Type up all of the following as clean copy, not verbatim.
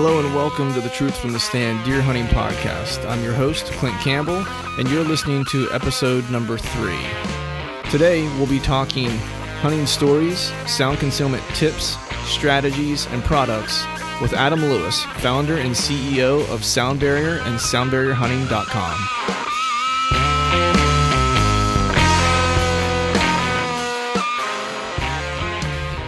Hello and welcome to the Truth from the Stand Deer Hunting Podcast. I'm your host, Clint Campbell, and you're listening to episode number 3. Today, we'll be talking hunting stories, sound concealment tips, strategies, and products with Adam Lewis, founder and CEO of Sound Barrier and SoundBarrierHunting.com.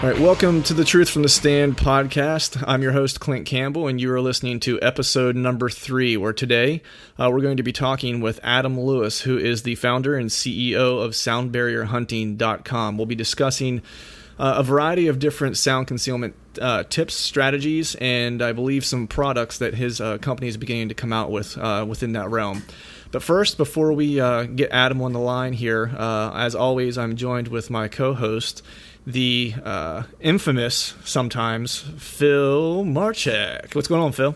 All right, welcome to the Truth from the Stand podcast. I'm your host, Clint Campbell, and you are listening to episode number 3, where today we're going to be talking with Adam Lewis, who is the founder and CEO of SoundBarrierHunting.com. We'll be discussing a variety of different sound concealment tips, strategies, and I believe some products that his company is beginning to come out with within that realm. But first, before we get Adam on the line here, as always, I'm joined with my co-host, the infamous, sometimes, Phil Marchek. What's going on, Phil?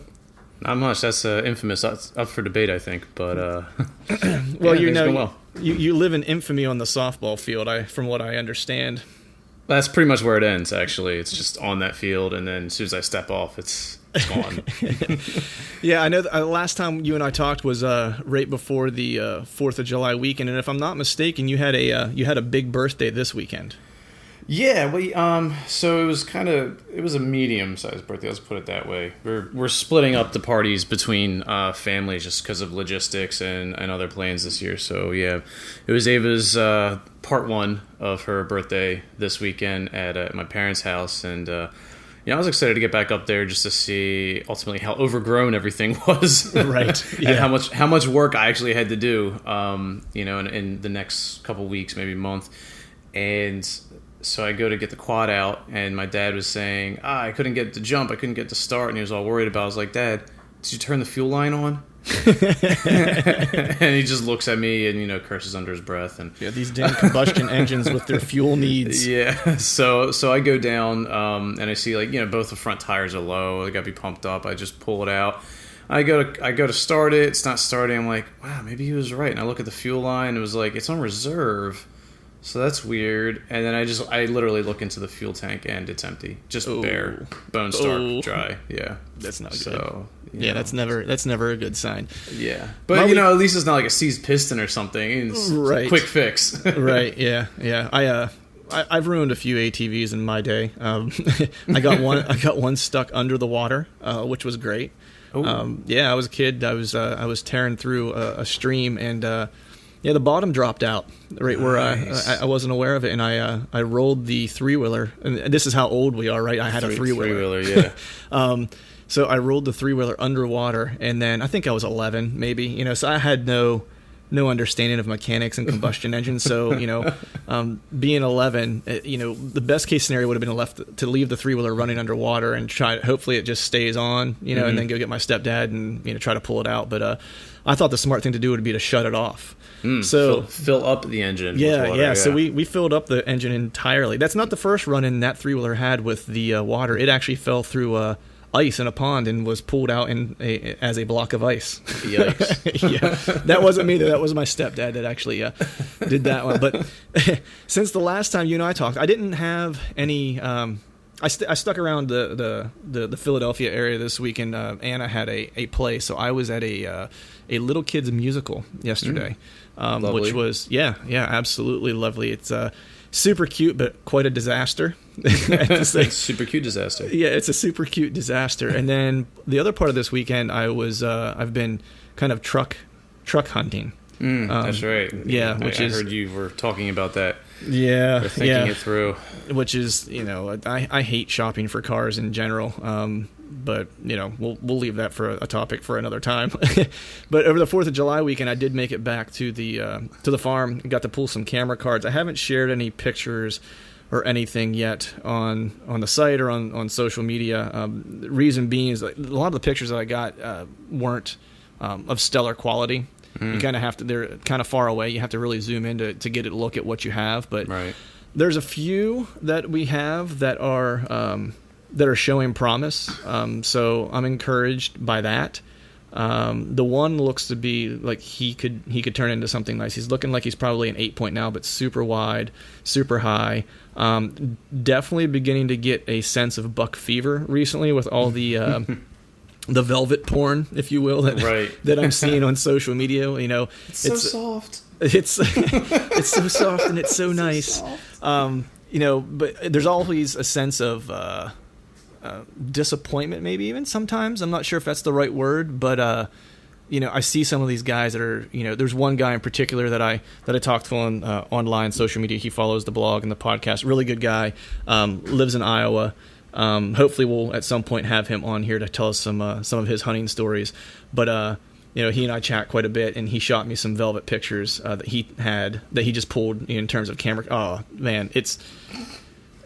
Not much. That's infamous. That's up for debate, I think. But well, yeah, you live in infamy on the softball field, from what I understand. That's pretty much where it ends, actually. It's just on that field, and then as soon as I step off, it's gone. Yeah, I know the last time you and I talked was right before the 4th of July weekend, and if I'm not mistaken, you had a big birthday this weekend. Yeah, so it was a medium-sized birthday. Let's put it that way. We're splitting up the parties between families just because of logistics and other plans this year. So yeah, it was Ava's part 1 of her birthday this weekend at my parents' house, and I was excited to get back up there just to see ultimately how overgrown everything was, right? Yeah. And how much work I actually had to do, in the next couple weeks, maybe month, and. So I go to get the quad out, and my dad was saying, I couldn't get to jump, I couldn't get to start, and he was all worried about it. I was like, Dad, did you turn the fuel line on? And he just looks at me and, curses under his breath. And yeah, these damn combustion engines with their fuel needs. Yeah, so I go down, and I see, both the front tires are low, they got to be pumped up. I just pull it out. I go to start it, it's not starting. I'm like, wow, maybe he was right. And I look at the fuel line, it was like, it's on reserve. So that's weird. And then I literally look into the fuel tank and it's empty. Just bare, bone stark, dry. Yeah. That's not good. So, yeah, that's never a good sign. Yeah. But at least it's not like a seized piston or something. It's right. A quick fix. Right. Yeah. Yeah. I've ruined a few ATVs in my day. I got one stuck under the water, which was great. Yeah, I was a kid. I was tearing through a stream and the bottom dropped out right where I wasn't aware of it, and I rolled the 3-wheeler, and this is how old we are, right? I had a 3-wheeler. Yeah. So I rolled the 3-wheeler underwater, and then I think I was 11, maybe, so I had no understanding of mechanics and combustion engines. So, being 11, the best case scenario would have been to leave the 3-wheeler running underwater and hopefully it just stays on, and then go get my stepdad and, try to pull it out. But I thought the smart thing to do would be to shut it off. So fill up the engine. Yeah, with water, So we filled up the engine entirely. That's not the first run-in that 3-wheeler had with the water. It actually fell through ice in a pond and was pulled out as a block of ice. Yikes. Yeah, that wasn't me. That was my stepdad that actually did that one. But since the last time you and I talked, I didn't have any. I stuck around the Philadelphia area this weekend. Anna had a play, so I was at a little kids musical yesterday, which was absolutely lovely. It's super cute, but quite a disaster. Super cute disaster. Yeah, it's a super cute disaster. And then the other part of this weekend, I've been kind of truck hunting. That's right. Yeah, I heard you were talking about that. Yeah, or thinking it through. Which is, I hate shopping for cars in general. But we'll leave that for a topic for another time. But over the 4th of July weekend, I did make it back to the farm and got to pull some camera cards. I haven't shared any pictures or anything yet on the site or on social media. Reason being is a lot of the pictures that I got weren't of stellar quality. You kind of have to, they're kind of far away. You have to really zoom in to get a look at what you have. But there's a few that we have that are showing promise. So I'm encouraged by that. The one looks to be like he could turn into something nice. He's looking like he's probably an 8-point now, but super wide, super high. Definitely beginning to get a sense of buck fever recently with all the the velvet porn, if you will, that I'm seeing on social media. You know, it's so soft. It's it's so soft and it's so nice. You know, but there's always a sense of disappointment, maybe even sometimes. I'm not sure if that's the right word, but you know, I see some of these guys that are, you know, there's one guy in particular that I talked to on online social media. He follows the blog and the podcast. Really good guy. Lives in Iowa. Hopefully we'll at some point have him on here to tell us some of his hunting stories. But you know, he and I chat quite a bit, and he shot me some velvet pictures that he just pulled in terms of camera. Oh man,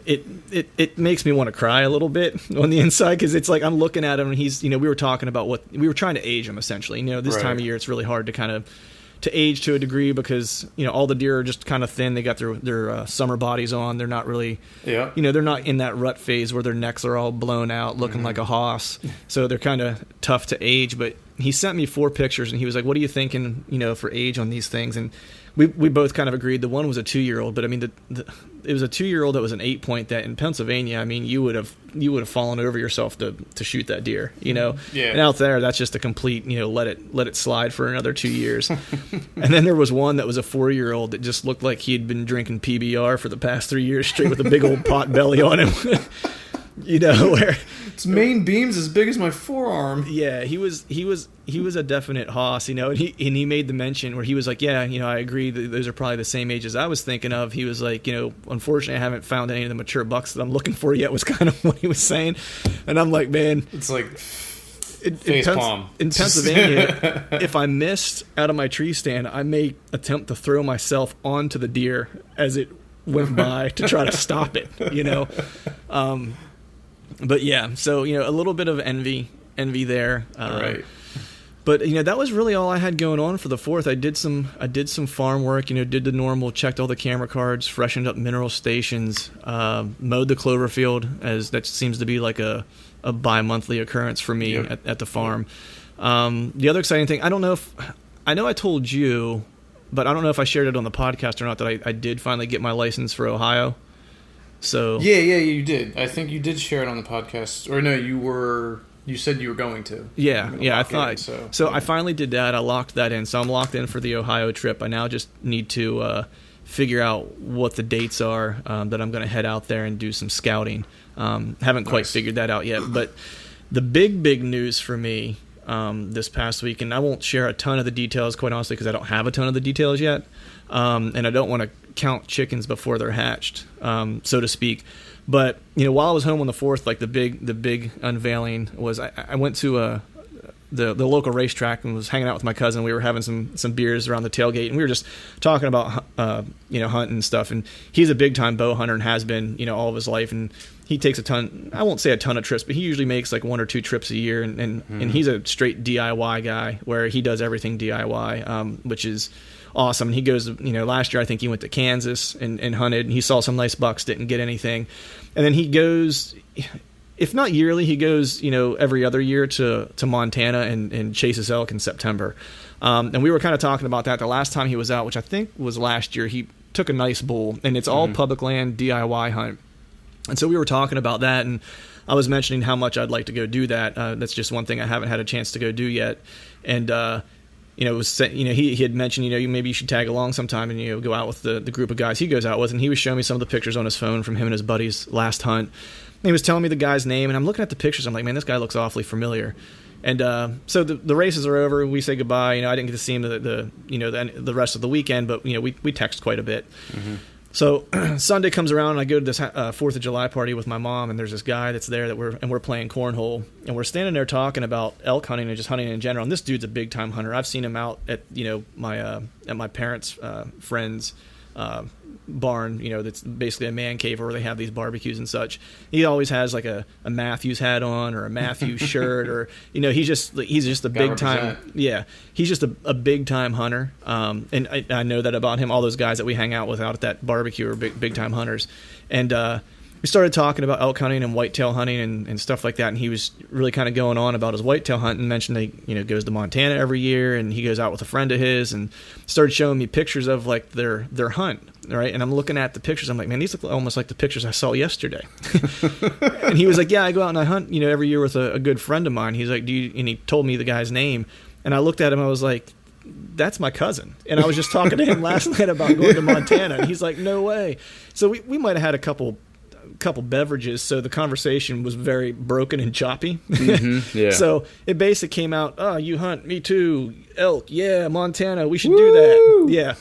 it makes me want to cry a little bit on the inside, because it's like I'm looking at him and he's, you know, we were talking about what we were trying to age him essentially. You know, this time of year it's really hard to kind of to age to a degree, because, you know, all the deer are just kind of thin. They got their summer bodies on. They're not really, you know, they're not in that rut phase where their necks are all blown out looking like a hoss. So they're kind of tough to age. But he sent me 4 pictures and he was like, what are you thinking, you know, for age on these things? And we both kind of agreed. The one was a 2-year-old, but I mean, it was a 2-year-old that was an 8-point. That in Pennsylvania, I mean, you would have fallen over yourself to shoot that deer, you know. Yeah. And out there, that's just a complete, you know, let it slide for another 2 years. And then there was one that was a 4-year-old that just looked like he'd been drinking PBR for the past 3 years straight, with a big old pot belly on him. You know, where its main beam's as big as my forearm. Yeah, he was a definite hoss, you know, and he made the mention where he was like, yeah, you know, I agree that those are probably the same ages I was thinking of. He was like, you know, unfortunately I haven't found any of the mature bucks that I'm looking for yet, was kind of what he was saying. And I'm like, man, it's like in Pennsylvania, if I missed out of my tree stand, I may attempt to throw myself onto the deer as it went by to try to stop it, you know. But yeah, so, you know, a little bit of envy there. Right. But, you know, that was really all I had going on for the 4th. I did some farm work, you know, did the normal, checked all the camera cards, freshened up mineral stations, mowed the clover field, as that seems to be like a bi-monthly occurrence for me at the farm. The other exciting thing, I know I told you, but I don't know if I shared it on the podcast or not, that I did finally get my license for Ohio. So yeah, you did. I think you did share it on the podcast, or no, you said you were going to. Yeah, I thought so. I finally did that. I locked that in, so I'm locked in for the Ohio trip. I now just need to figure out what the dates are that I'm going to head out there and do some scouting. Haven't quite figured that out yet, but the big news for me this past week, and I won't share a ton of the details, quite honestly, because I don't have a ton of the details yet, and I don't want to count chickens before they're hatched, so to speak. But, you know, while I was home on the 4th, like the big unveiling was I went to the local racetrack and was hanging out with my cousin. We were having some beers around the tailgate, and we were just talking about you know, hunting and stuff. And he's a big time bow hunter and has been, you know, all of his life. And he takes I won't say a ton of trips, but he usually makes like 1 or 2 trips a year. And he's a straight DIY guy, where he does everything DIY, which is awesome. And he goes, you know, last year I think he went to Kansas and hunted, and he saw some nice bucks, didn't get anything. And then he goes, if not yearly, he goes, you know, every other year to Montana and chases elk in September. And we were kind of talking about that the last time he was out, which I think was last year. He took a nice bull, and it's all public land DIY hunt. And so we were talking about that, and I was mentioning how much I'd like to go do that. That's just one thing I haven't had a chance to go do yet. And you know, it was, you know, he had mentioned, you know, maybe you should tag along sometime and, you know, go out with the group of guys he goes out with. And he was showing me some of the pictures on his phone from him and his buddies last hunt. And he was telling me the guy's name, and I'm looking at the pictures. I'm like, man, this guy looks awfully familiar. And so the races are over. We say goodbye. You know, I didn't get to see him the rest of the weekend, but, you know, we text quite a bit. Mm-hmm. So Sunday comes around, and I go to this 4th of July party with my mom, and there's this guy that's there we're playing cornhole, and we're standing there talking about elk hunting and just hunting in general. And this dude's a big time hunter. I've seen him out at, you know, my parents' friends' barn, you know, that's basically a man cave where they have these barbecues and such. He always has like a Matthews hat on, or a Matthews shirt, or, you know, he's just a big time. Yeah, he's just a big time hunter. And I know that about him. All those guys that we hang out with out at that barbecue are big time hunters. And we started talking about elk hunting and whitetail hunting and stuff like that, and he was really kind of going on about his whitetail hunting, mentioned that goes to Montana every year, and he goes out with a friend of his, and started showing me pictures of like their hunt, right? And I'm looking at the pictures, I'm like, man, these look almost like the pictures I saw yesterday. And he was like, yeah, I go out and I hunt every year with a good friend of mine. He's like, and he told me the guy's name, and I looked at him, I was like, that's my cousin. And I was just talking to him last night about going to Montana, and he's like, no way. So we might have had a couple beverages, so the conversation was very broken and choppy. Yeah. So it basically came out, oh, you hunt, me too, elk, yeah, Montana, we should do that. Yeah.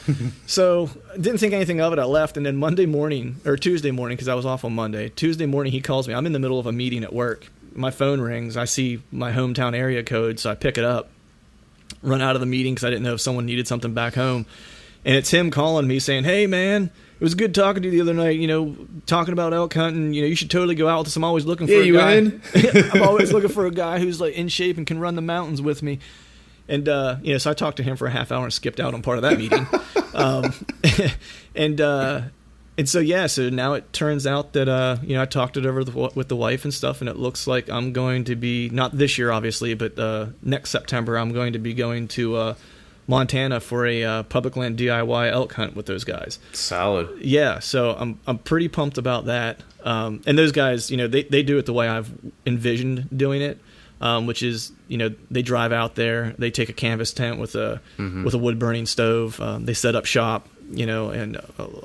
So didn't think anything of it. I left, and then Tuesday morning, because I was off on Monday, Tuesday morning he calls me. I'm in the middle of a meeting at work. My phone rings. I see my hometown area code, so I pick it up, run out of the meeting because I didn't know if someone needed something back home. And it's him calling me saying, hey, man, it was good talking to you the other night, talking about elk hunting. You should totally go out with us. I'm always looking for a guy. In? I'm always looking for a guy who's like in shape and can run the mountains with me. And, so I talked to him for a half hour and skipped out on part of that meeting. And so, yeah, so now it turns out that, I talked it over with the wife and stuff, and it looks like I'm going to be, not this year, obviously, but next September, I'm going to be going to Montana for a public land DIY elk hunt with those guys. Solid. Yeah, so I'm pretty pumped about that. And those guys, they do it the way I've envisioned doing it, which is, they drive out there, they take a canvas tent with a wood burning stove, they set up shop, and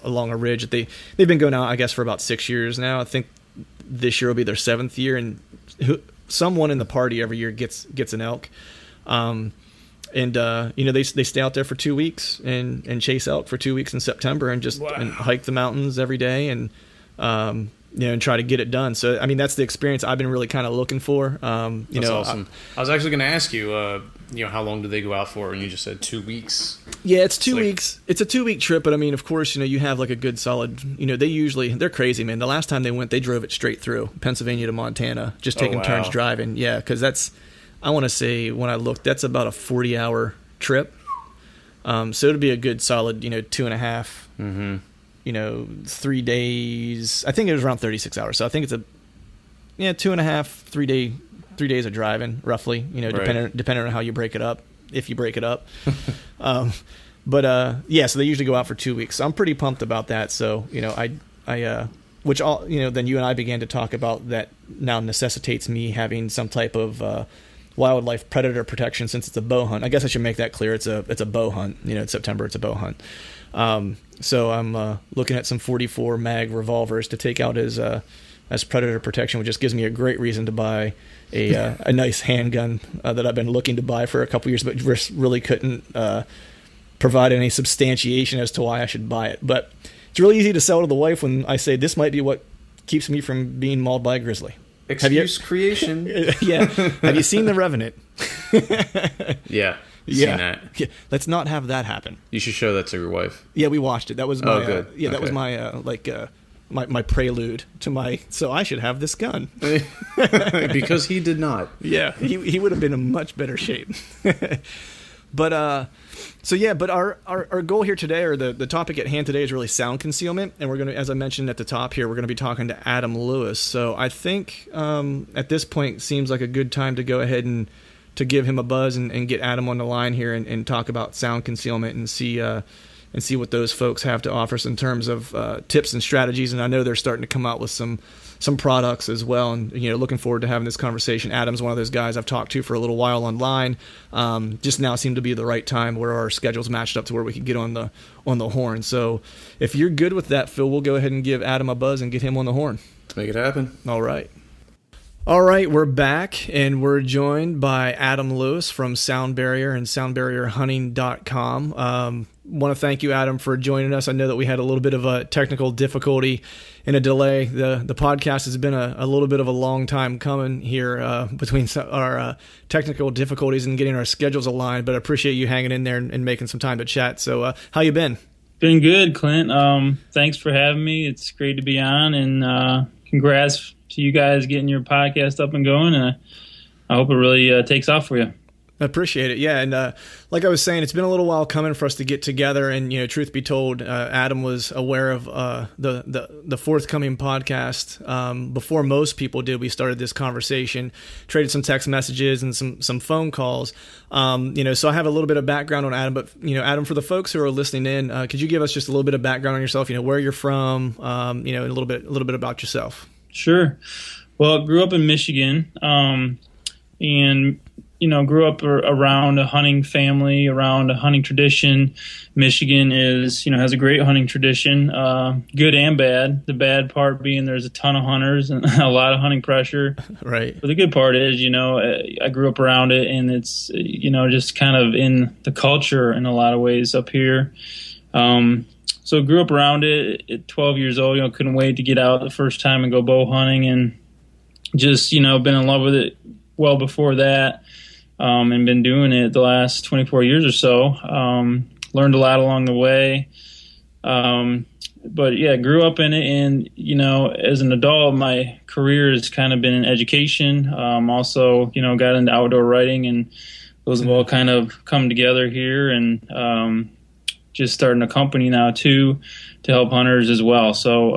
along a ridge. They've been going out, I guess, for about 6 years now. I think this year will be their 7th year, and someone in the party every year gets an elk. They stay out there for 2 weeks and chase elk for 2 weeks in September and just and hike the mountains every day and and try to get it done. So I mean that's the experience I've been really kind of looking for. That's awesome. I was actually going to ask you, how long do they go out for? And you just said 2 weeks. Yeah, it's 2 weeks. It's a 2 week trip, but I mean, of course, you have like a good solid. They're crazy, man. The last time they went, they drove it straight through Pennsylvania to Montana, just taking turns driving. Yeah, because that's. I want to say when I looked, that's about a 40-hour trip. So it'd be a good solid, 2.5, 3 days. I think it was around 36 hours. So I think it's 2.5, 3 days of driving, roughly. Depending on how you break it up, if you break it up. So they usually go out for 2 weeks. So I'm pretty pumped about that. So which all then you and I began to talk about that now necessitates me having some type of wildlife predator protection since it's a bow hunt. I guess I should make that clear. It's a bow hunt. It's September. It's a bow hunt. So I'm looking at some 44 mag revolvers to take out as predator protection, which just gives me a great reason to buy a nice handgun that I've been looking to buy for a couple years, but just really couldn't provide any substantiation as to why I should buy it. But it's really easy to sell to the wife when I say this might be what keeps me from being mauled by a grizzly. Excuse creation. Yeah. Have you seen The Revenant? Yeah. Seen that. Yeah. Let's not have that happen. You should show that to your wife. Yeah, we watched it. That was my. Good. That was my my prelude to my. So I should have this gun. Because he did not. Yeah, he would have been in much better shape. But our goal here today, or the topic at hand today, is really sound concealment, and we're going to, as I mentioned at the top here, we're going to be talking to Adam Lewis. So I think at this point seems like a good time to go ahead and to give him a buzz and get Adam on the line here and talk about sound concealment and see what those folks have to offer us in terms of tips and strategies. And I know they're starting to come out with some products as well, and looking forward to having this conversation. Adam's one of those guys I've talked to for a little while online. Just now seemed to be the right time where our schedules matched up to where we could get on the horn. So if you're good with that, Phil, we'll go ahead and give Adam a buzz and get him on the horn. Let's make it happen. All right, we're back, and we're joined by Adam Lewis from Sound Barrier and SoundBarrierHunting.com. Want to thank you, Adam, for joining us. I know that we had a little bit of a technical difficulty and a delay. The podcast has been a little bit of a long time coming here between our technical difficulties and getting our schedules aligned, but I appreciate you hanging in there and making some time to chat. So how you been? Been good, Clint. Thanks for having me. It's great to be on, and congrats to you guys getting your podcast up and going. And I hope it really takes off for you. I appreciate it. Yeah. And like I was saying, it's been a little while coming for us to get together. And, truth be told, Adam was aware of the forthcoming podcast before most people did. We started this conversation, traded some text messages and some phone calls. So I have a little bit of background on Adam. But, Adam, for the folks who are listening in, could you give us just a little bit of background on yourself, where you're from, and a little bit about yourself? Sure. Well, I grew up in Michigan and grew up around a hunting family, around a hunting tradition. Michigan has a great hunting tradition, good and bad. The bad part being there's a ton of hunters and a lot of hunting pressure. Right. But the good part is, I grew up around it, and it's, just kind of in the culture in a lot of ways up here. So grew up around it at 12 years old, couldn't wait to get out the first time and go bow hunting, and just, been in love with it well before that. And been doing it the last 24 years or so. Learned a lot along the way. But yeah, grew up in it. And, as an adult, my career has kind of been in education. Also, got into outdoor writing, and those have all kind of come together here, and just starting a company now too to help hunters as well. So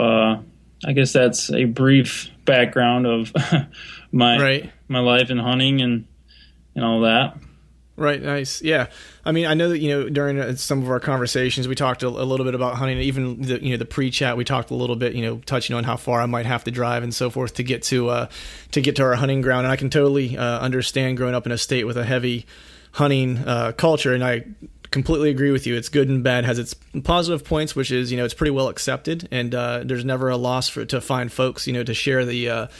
I guess that's a brief background of my life in hunting and all that. Right. Nice. Yeah. I mean, I know that, during some of our conversations, we talked a little bit about hunting. Even the pre-chat, we talked a little bit, touching on how far I might have to drive and so forth to get to our hunting ground. And I can totally understand growing up in a state with a heavy hunting culture. And I completely agree with you. It's good and bad, has its positive points, which is, it's pretty well accepted, and there's never a loss to find folks, to share the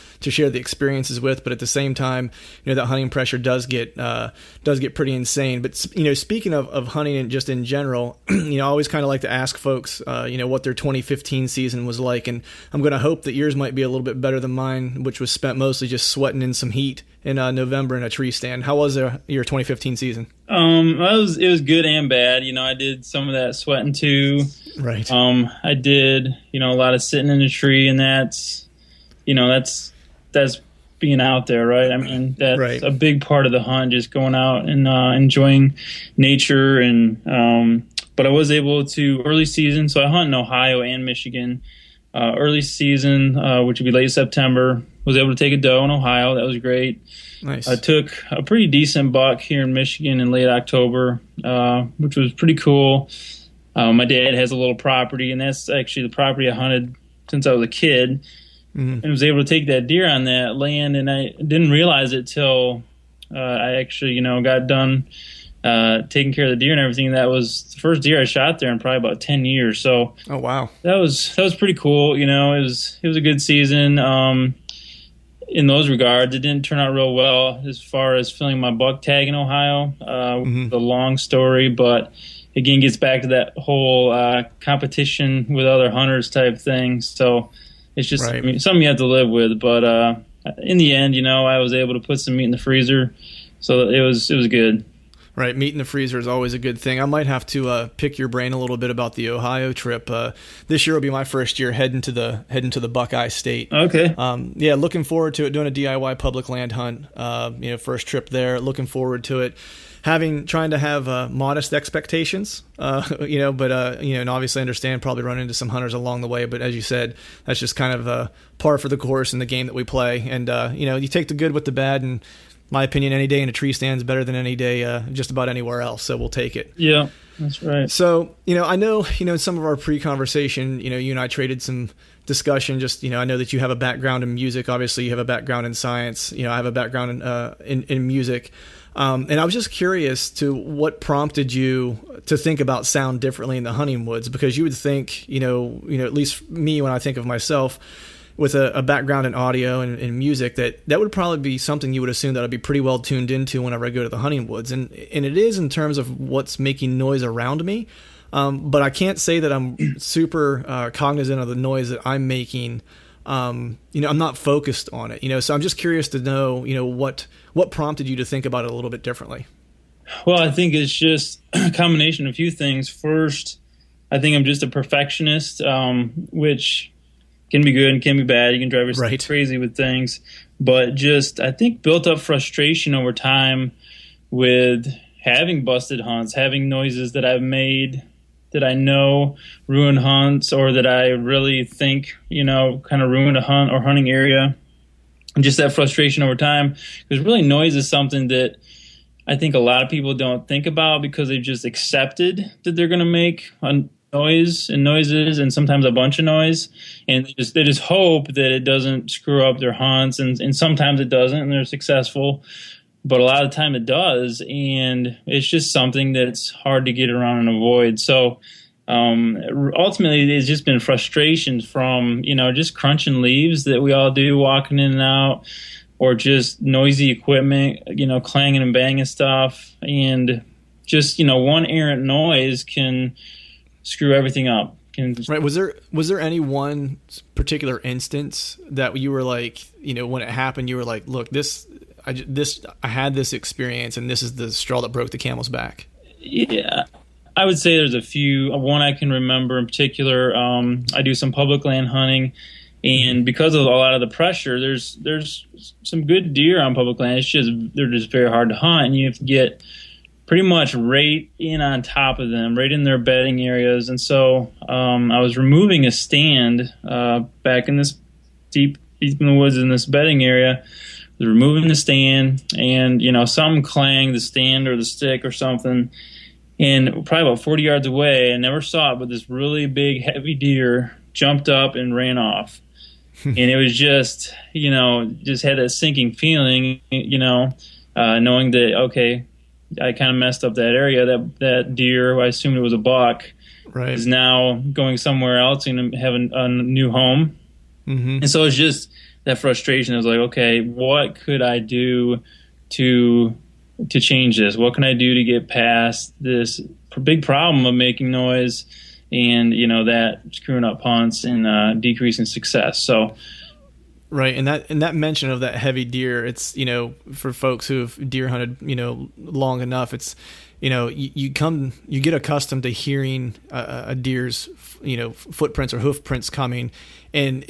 experiences with. But at the same time, that hunting pressure does get pretty insane. But speaking of hunting and just in general, I always kind of like to ask folks, what their 2015 season was like, and I'm going to hope that yours might be a little bit better than mine, which was spent mostly just sweating in some heat in November in a tree stand. How was your 2015 season? It was good and bad. I did some of that sweating too. Right. I did, a lot of sitting in a tree, and that's being out there, right? I mean, that's a big part of the hunt, just going out and enjoying nature. And but I was able to early season, so I hunt in Ohio and Michigan. Early season, which would be late September, was able to take a doe in Ohio. That was great. Nice. I took a pretty decent buck here in Michigan in late October, which was pretty cool. My dad has a little property, and that's actually the property I hunted since I was a kid. Mm-hmm. And was able to take that deer on that land, and I didn't realize it till I actually, got done taking care of the deer and everything. That was the first deer I shot there in probably about 10 years. So, oh wow, that was pretty cool. It was a good season. In those regards, it didn't turn out real well as far as filling my buck tag in Ohio. The long story, but again, gets back to that whole competition with other hunters type thing. So it's just something you have to live with. But in the end, I was able to put some meat in the freezer, so it was good. Right, meat in the freezer is always a good thing. I might have to pick your brain a little bit about the Ohio trip. This year will be my first year heading to the Buckeye State. Okay. Yeah, looking forward to it. Doing a DIY public land hunt. First trip there. Looking forward to it. Trying to have modest expectations. But and obviously understand probably run into some hunters along the way. But as you said, that's just kind of par for the course in the game that we play. And you take the good with the bad, and my opinion, any day in a tree stand is better than any day just about anywhere else, so we'll take it. Yeah, that's right. So, I know, in some of our pre-conversation, you and I traded some discussion. Just, I know that you have a background in music. Obviously, you have a background in science. I have a background in music. And I was just curious to what prompted you to think about sound differently in the hunting woods, because you would think, at least me, when I think of myself, with a background in audio and music, that would probably be something you would assume that I'd be pretty well tuned into whenever I go to the hunting woods. And it is in terms of what's making noise around me. But I can't say that I'm super cognizant of the noise that I'm making. I'm not focused on it, so I'm just curious to know, what prompted you to think about it a little bit differently. Well, I think it's just a combination of a few things. First, I think I'm just a perfectionist, which can be good and can be bad. You can drive yourself crazy with things. But just, I think, built up frustration over time with having busted hunts, having noises that I've made that I know ruin hunts, or that I really think, kind of ruin a hunt or hunting area. And just that frustration over time. Because really noise is something that I think a lot of people don't think about, because they've just accepted that they're going to make a noise and noises, and sometimes a bunch of noise. And they just hope that it doesn't screw up their hunts. And sometimes it doesn't, and they're successful. But a lot of the time it does, and it's just something that's hard to get around and avoid. So ultimately, it's just been frustrations from, just crunching leaves that we all do, walking in and out, or just noisy equipment, clanging and banging stuff. And just, one errant noise can screw everything up. Right. Was there any one particular instance that you were like, when it happened, you were like, look, I had this experience, and this is the straw that broke the camel's back? Yeah, I would say there's a few. One I can remember in particular. I do some public land hunting, and because of a lot of the pressure, there's some good deer on public land. They're just very hard to hunt, and you have to get pretty much right in on top of them, right in their bedding areas. And so I was removing a stand back in this deep in the woods in this bedding area. They're removing the stand, and something clanged the stand or the stick or something, and probably about 40 yards away, I never saw it, but this really big heavy deer jumped up and ran off. And it was just just had that sinking feeling, knowing that, okay, I kind of messed up that area. That deer, I assumed it was a buck, right, is now going somewhere else and have a new home. Mm-hmm. And so it's just that frustration. I was like, okay, what could I do to change this? What can I do to get past this big problem of making noise and, that screwing up hunts and decreasing success? So, right, and that mention of that heavy deer, it's, for folks who've deer hunted, long enough, it's, you get accustomed to hearing a deer's, footprints or hoof prints coming, and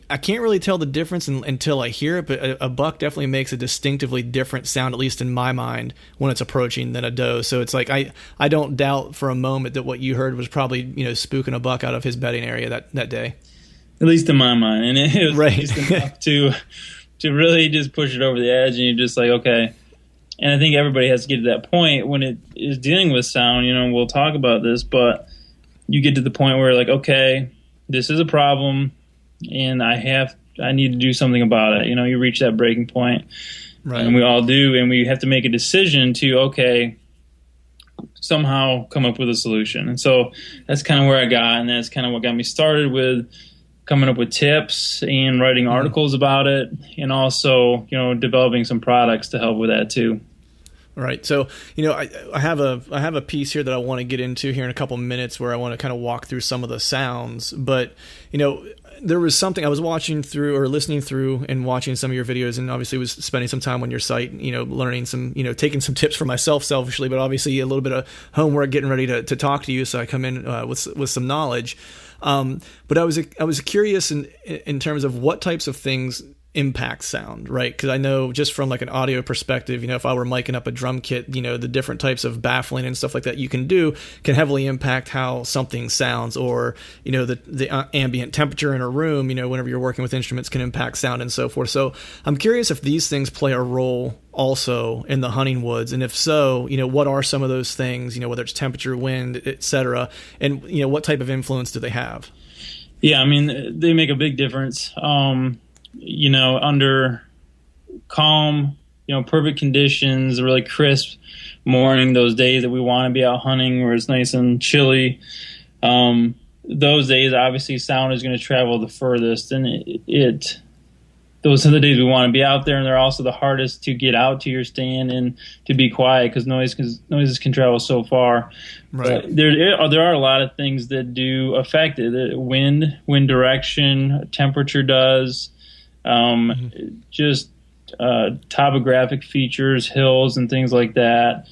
I can't really tell the difference until I hear it, but a buck definitely makes a distinctively different sound, at least in my mind, when it's approaching than a doe. So it's like I don't doubt for a moment that what you heard was probably spooking a buck out of his bedding area that day. At least in my mind, and it was right. Just enough to really just push it over the edge, and you're just like, okay. And I think everybody has to get to that point when it is dealing with sound. We'll talk about this, but you get to the point where like, okay, this is a problem, and I need to do something about it. You reach that breaking point, right? And we all do, and we have to make a decision to, okay, somehow come up with a solution. And so that's kind of where I got, and that's kind of what got me started with coming up with tips and writing articles about it, and also, developing some products to help with that too. Right. So, I have a piece here that I want to get into here in a couple minutes where I want to kind of walk through some of the sounds, but, there was something I was watching through or listening through and watching some of your videos, and obviously was spending some time on your site, learning some, taking some tips for myself selfishly, but obviously a little bit of homework, getting ready to talk to you. So I come in with some knowledge. But I was curious in terms of what types of things impact sound, right? Because I know just from like an audio perspective, if I were miking up a drum kit, the different types of baffling and stuff like that you can do can heavily impact how something sounds, or the ambient temperature in a room, whenever you're working with instruments, can impact sound and so forth. So I'm curious if these things play a role also in the hunting woods, and if so, what are some of those things, whether it's temperature, wind, etc., and what type of influence do they have? Yeah, I mean, they make a big difference. Under calm, perfect conditions, a really crisp morning, those days that we want to be out hunting where it's nice and chilly, those days, obviously, sound is going to travel the furthest, and those are the days we want to be out there, and they're also the hardest to get out to your stand and to be quiet, because noises can travel so far. Right. But there are a lot of things that do affect it. Wind direction, temperature does. Just topographic features, hills and things like that,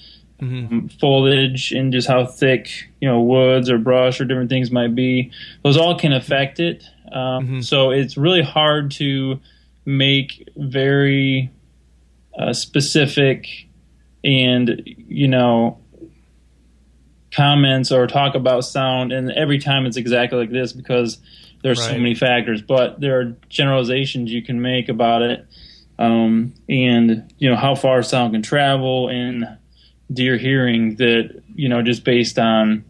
foliage, and just how thick, woods or brush or different things might be. Those all can affect it. So it's really hard to make very specific and, comments or talk about sound, and every time it's exactly like this because there's so many factors, but there are generalizations you can make about it, and how far sound can travel in deer hearing that, just based on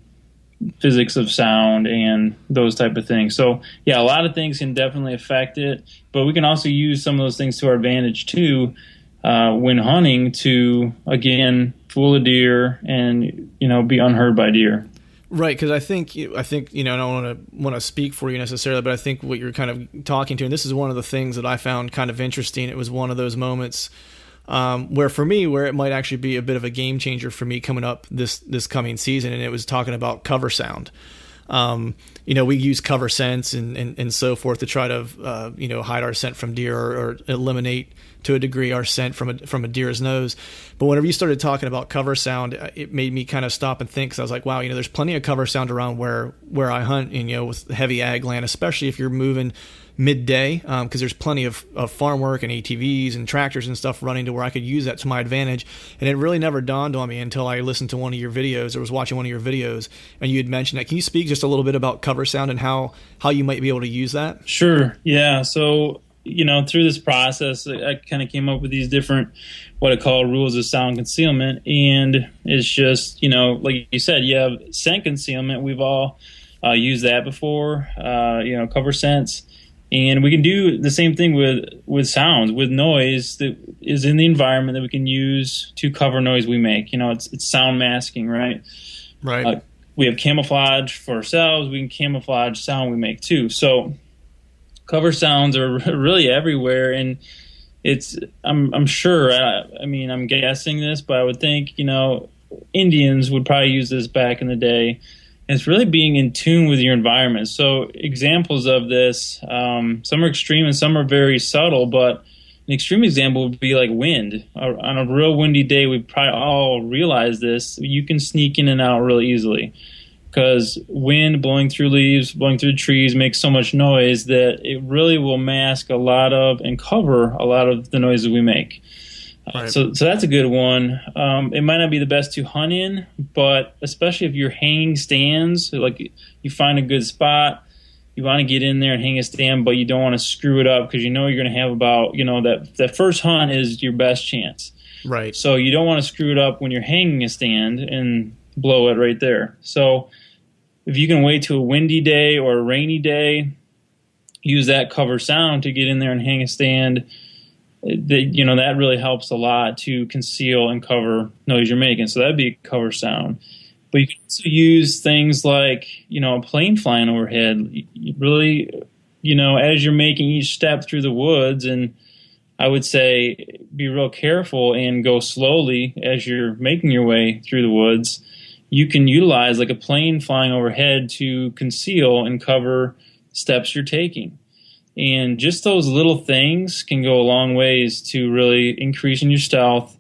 physics of sound and those type of things. So yeah, a lot of things can definitely affect it, but we can also use some of those things to our advantage too, when hunting, to again fool a deer and be unheard by deer. Right, because I think I don't want to speak for you necessarily, but I think what you're kind of talking to, and this is one of the things that I found kind of interesting. It was one of those moments where it might actually be a bit of a game changer for me coming up this coming season, and it was talking about cover sound. We use cover sense and so forth to try to hide our scent from deer or eliminate to a degree our scent from a deer's nose. But whenever you started talking about cover sound, it made me kind of stop and think, because I was like, wow, there's plenty of cover sound around where I hunt, and with heavy ag land, especially if you're moving midday, because there's plenty of farm work and ATVs and tractors and stuff running to where I could use that to my advantage. And it really never dawned on me until I listened to one of your videos or was watching one of your videos, and you had mentioned that. Can you speak just a little bit about cover sound and how you might be able to use that? Sure. Yeah. So, through this process, I kind of came up with these different, what I call rules of sound concealment. And it's just, like you said, you have scent concealment. We've all used that before, cover sense. And we can do the same thing with sounds, with noise that is in the environment that we can use to cover noise we make. It's sound masking, right? Right. We have camouflage for ourselves. We can camouflage sound we make too. So cover sounds are really everywhere, and I'm sure. I'm guessing this, but I would think Indians would probably use this back in the day. And it's really being in tune with your environment. So examples of this, some are extreme and some are very subtle, but an extreme example would be like wind. On a real windy day, we probably all realize this. You can sneak in and out really easily, because wind blowing through leaves, blowing through trees makes so much noise that it really will mask a lot of and cover a lot of the noises we make. Right. So that's a good one. It might not be the best to hunt in, but especially if you're hanging stands, like you find a good spot, you want to get in there and hang a stand, but you don't want to screw it up, because you're going to have about, that first hunt is your best chance. Right. So you don't want to screw it up when you're hanging a stand and blow it right there. So if you can wait to a windy day or a rainy day, use that cover sound to get in there and hang a stand. That really helps a lot to conceal and cover noise you're making. So that'd be a cover sound. But you can also use things like, a plane flying overhead. You really, as you're making each step through the woods, and I would say be real careful and go slowly as you're making your way through the woods. You can utilize like a plane flying overhead to conceal and cover steps you're taking. And just those little things can go a long ways to really increasing your stealth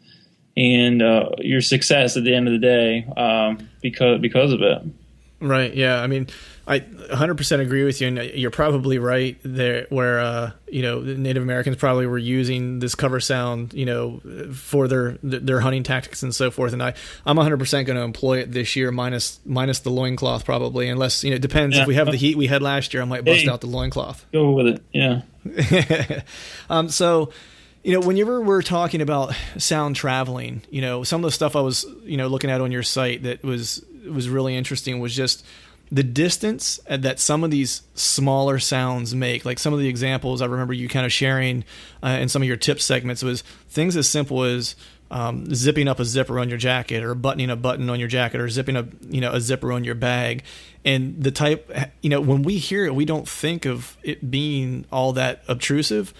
and your success at the end of the day, because of it. Right. Yeah. I mean, I 100% agree with you, and you're probably right there. Where the Native Americans probably were using this cover sound, for their hunting tactics and so forth. And I'm 100% going to employ it this year, minus the loincloth probably, unless it depends. Yeah. If we have the heat we had last year, I might bust out the loincloth. Go with it. Yeah. So, whenever we're talking about sound traveling, some of the stuff I was, looking at on your site that was really interesting was just the distance that some of these smaller sounds make. Like some of the examples I remember you kind of sharing in some of your tip segments was things as simple as zipping up a zipper on your jacket, or buttoning a button on your jacket, or zipping a zipper on your bag. And the type, when we hear it, we don't think of it being all that obtrusive.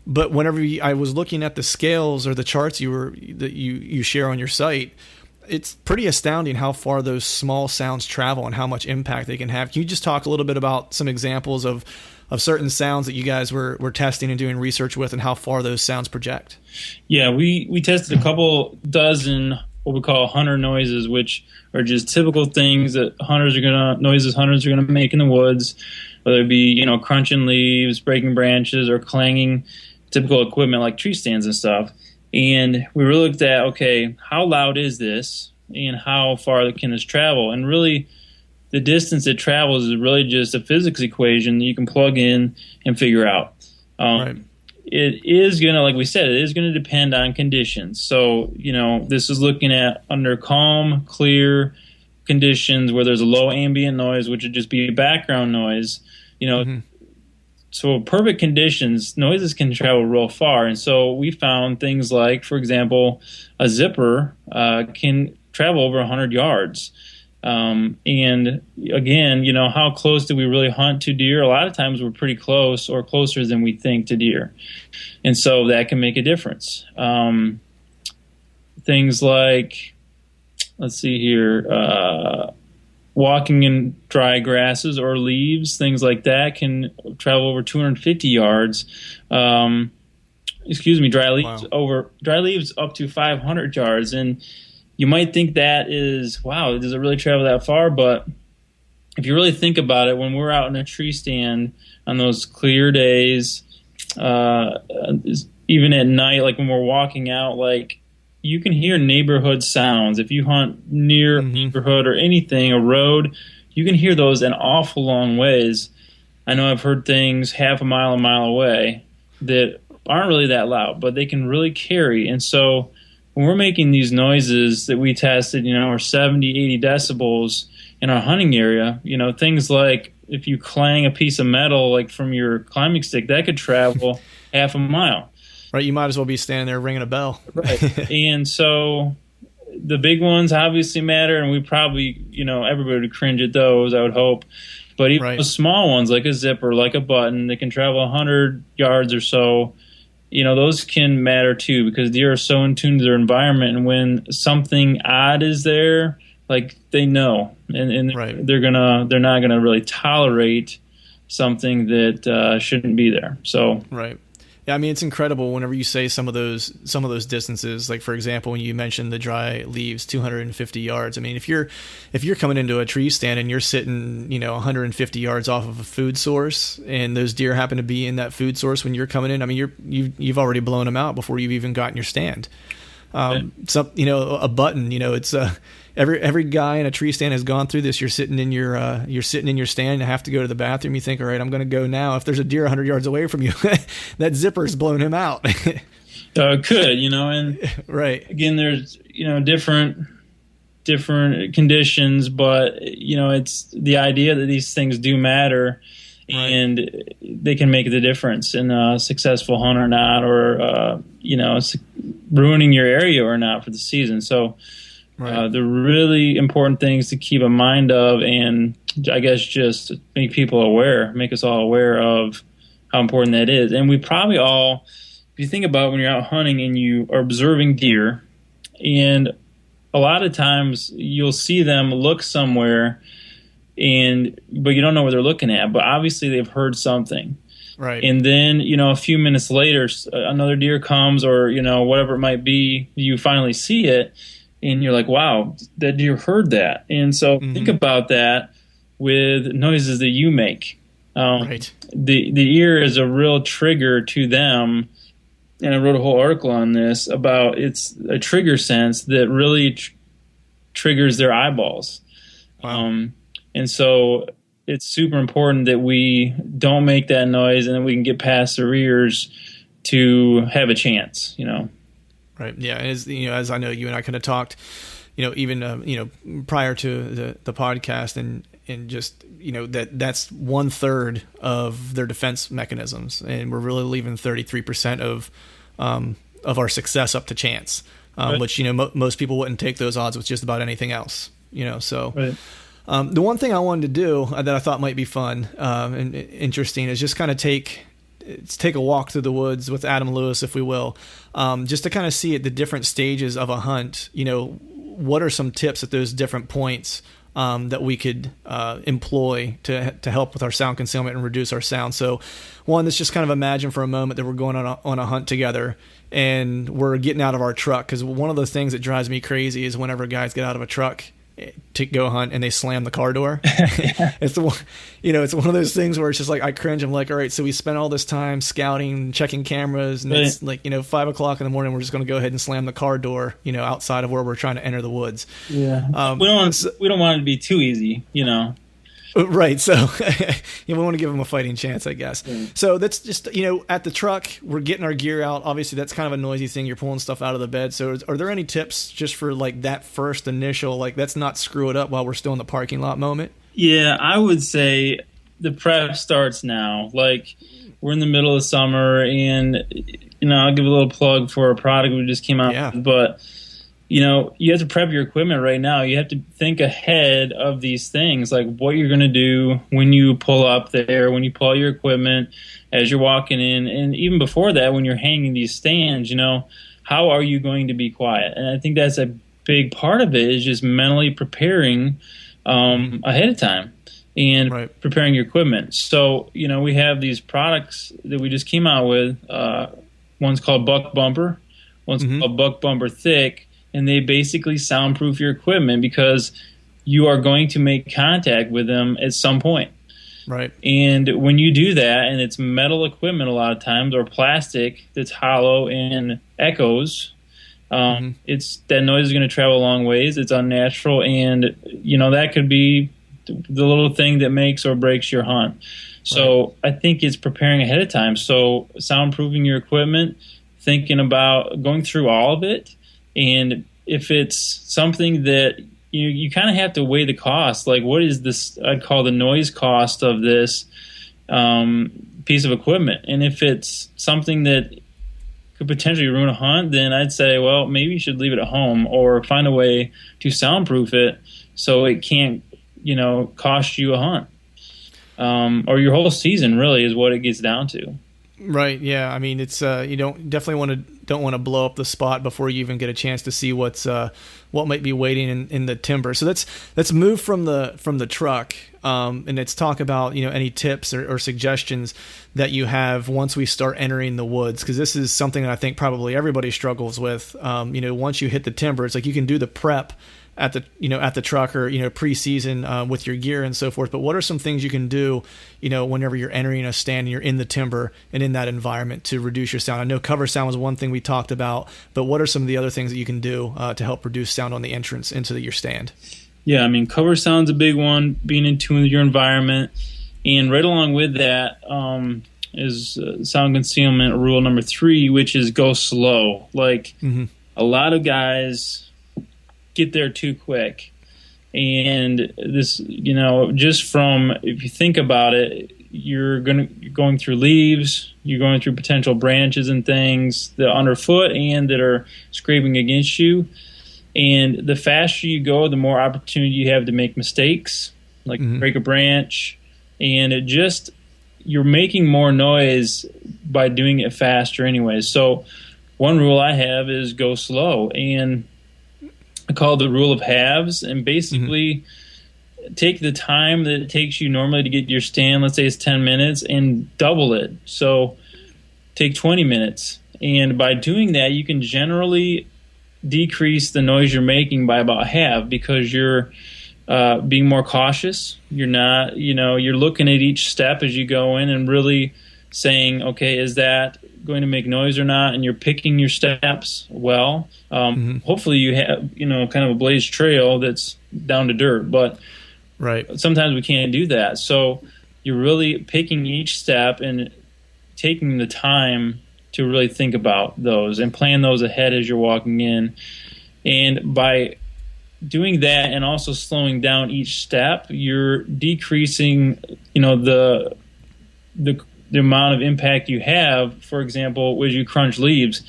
But whenever I was looking at the scales or the charts that you share on your site, it's pretty astounding how far those small sounds travel and how much impact they can have. Can you just talk a little bit about some examples of certain sounds that you guys were testing and doing research with, and how far those sounds project? Yeah, we tested a couple dozen what we call hunter noises, which are just typical things that hunters are gonna make in the woods, whether it be crunching leaves, breaking branches, or clanging typical equipment like tree stands and stuff. And we really looked at, okay, how loud is this and how far can this travel? And really, the distance it travels is really just a physics equation that you can plug in and figure out. Right. It is going to, like we said, it is going to depend on conditions. So, this is looking at under calm, clear conditions where there's a low ambient noise, which would just be background noise. So perfect conditions, noises can travel real far. And so we found things like, for example, a zipper can travel over 100 yards. And again, how close do we really hunt to deer? A lot of times we're pretty close or closer than we think to deer. And so that can make a difference. Things like, let's see here, walking in dry grasses or leaves, things like that can travel over 250 yards. Dry leaves dry leaves up to 500 yards. And you might think that is, wow, does it really travel that far? But if you really think about it, when we're out in a tree stand on those clear days, even at night, like when we're walking out, like you can hear neighborhood sounds. If you hunt near a neighborhood or anything, a road, you can hear those an awful long ways. I know I've heard things half a mile away that aren't really that loud, but they can really carry. And so when we're making these noises that we tested, are 70, 80 decibels in our hunting area, things like if you clang a piece of metal like from your climbing stick, that could travel half a mile. Right, you might as well be standing there ringing a bell. Right. And so the big ones obviously matter, and we probably, everybody would cringe at those, I would hope. But even the small ones, like a zipper, like a button, that can travel 100 yards or so, those can matter too, because deer are so in tune to their environment, and when something odd is there, like they know, and they're not gonna really tolerate something that shouldn't be there. So right. Yeah, I mean, it's incredible whenever you say some of those distances. Like, for example, when you mentioned the dry leaves, 250 yards. I mean, if you're coming into a tree stand and you're sitting, 150 yards off of a food source, and those deer happen to be in that food source when you're coming in, I mean, you've already blown them out before you've even gotten your stand. A button, it's every guy in a tree stand has gone through this. You're sitting in your stand and have to go to the bathroom. You think, all right, I'm going to go now. If there's a deer 100 yards away from you, that zipper's blown him out. Could, and right. Again, there's, different conditions, but, it's the idea that these things do matter. Right. And they can make the difference in a successful hunt or not, or, ruining your area or not for the season. So the really important things to keep in mind of, and I guess just make us all aware of how important that is. And we probably all, if you think about when you're out hunting and you are observing deer, and a lot of times you'll see them look somewhere, but you don't know what they're looking at, but obviously they've heard something. Right. And then, a few minutes later, another deer comes, or, whatever it might be, you finally see it, and you're like, wow, that deer heard that. And so think about that with noises that you make. Right. The ear is a real trigger to them. And I wrote a whole article on this about it's a trigger sense that really triggers their eyeballs. Wow. And so it's super important that we don't make that noise, and then we can get past their ears to have a chance, Right. Yeah. As I know, you and I kind of talked, even, prior to the podcast, and just, that's 1/3 of their defense mechanisms. And we're really leaving 33% of our success up to chance, right. Which, most people wouldn't take those odds with just about anything else, so. Right. The one thing I wanted to do that I thought might be fun and interesting is just kind of take a walk through the woods with Adam Lewis, if we will, just to kind of see at the different stages of a hunt, what are some tips at those different points that we could employ to help with our sound concealment and reduce our sound. So one, let's just kind of imagine for a moment that we're going on a hunt together and we're getting out of our truck, because one of the things that drives me crazy is whenever guys get out of a truck to go hunt and they slam the car door. It's the one, it's one of those things where it's just like I cringe. I'm like, all right, so we spent all this time scouting, checking cameras, and it's like 5:00 in the morning. We're just going to go ahead and slam the car door, outside of where we're trying to enter the woods. Yeah, we don't want it to be too easy, Right, so we want to give them a fighting chance, I guess. So that's just, at the truck, we're getting our gear out. Obviously, that's kind of a noisy thing. You're pulling stuff out of the bed. So are there any tips just for like that first initial, like let's not screw it up while we're still in the parking lot moment? Yeah, I would say the prep starts now. Like we're in the middle of summer, and, I'll give a little plug for a product we just came out with, but you have to prep your equipment right now. You have to think ahead of these things, like what you're going to do when you pull up there, when you pull out your equipment, as you're walking in, and even before that, when you're hanging these stands, how are you going to be quiet? And I think that's a big part of it is just mentally preparing ahead of time and preparing your equipment. So, we have these products that we just came out with. One's called Buck Bumper, one's called Buck Bumper Thick. And they basically soundproof your equipment because you are going to make contact with them at some point. Right. And when you do that, and it's metal equipment a lot of times, or plastic that's hollow and echoes, it's that noise is going to travel a long ways. It's unnatural, and that could be the little thing that makes or breaks your hunt. So I think it's preparing ahead of time. So soundproofing your equipment, thinking about going through all of it. And if it's something that you kind of have to weigh the cost, like what is this, I'd call the noise cost of this piece of equipment. And if it's something that could potentially ruin a hunt, then I'd say, well, maybe you should leave it at home or find a way to soundproof it so it can't, cost you a hunt. Or your whole season really is what it gets down to. Right. Yeah. I mean, it's you don't want to blow up the spot before you even get a chance to see what might be waiting in the timber. So let's move from the truck and let's talk about any tips or suggestions that you have once we start entering the woods, because this is something that I think probably everybody struggles with. Once you hit the timber, it's like you can do the prep at the truck or pre-season with your gear and so forth, but what are some things you can do whenever you're entering a stand and you're in the timber and in that environment to reduce your sound? I know cover sound was one thing we talked about, but what are some of the other things that you can do to help reduce sound on the entrance into your stand? Yeah, I mean, cover sound's a big one, being in tune with your environment, and right along with that is sound concealment rule number 3, which is go slow. Like a lot of guys get there too quick, and this, just from, if you think about it, you're going through leaves, you're going through potential branches and things that are underfoot and that are scraping against you, and the faster you go, the more opportunity you have to make mistakes, like break a branch, and you're making more noise by doing it faster anyway. So one rule I have is go slow, and I call it the Rule of Halves, and basically take the time that it takes you normally to get to your stand, let's say it's 10 minutes, and double it. So take 20 minutes. And by doing that, you can generally decrease the noise you're making by about half because you're being more cautious. You're not, you're looking at each step as you go in and really saying, okay, is that going to make noise or not? And you're picking your steps well. Hopefully you have, kind of a blazed trail that's down to dirt, but sometimes we can't do that. So you're really picking each step and taking the time to really think about those and plan those ahead as you're walking in. And by doing that and also slowing down each step, you're decreasing, the amount of impact you have. For example, as you crunch leaves,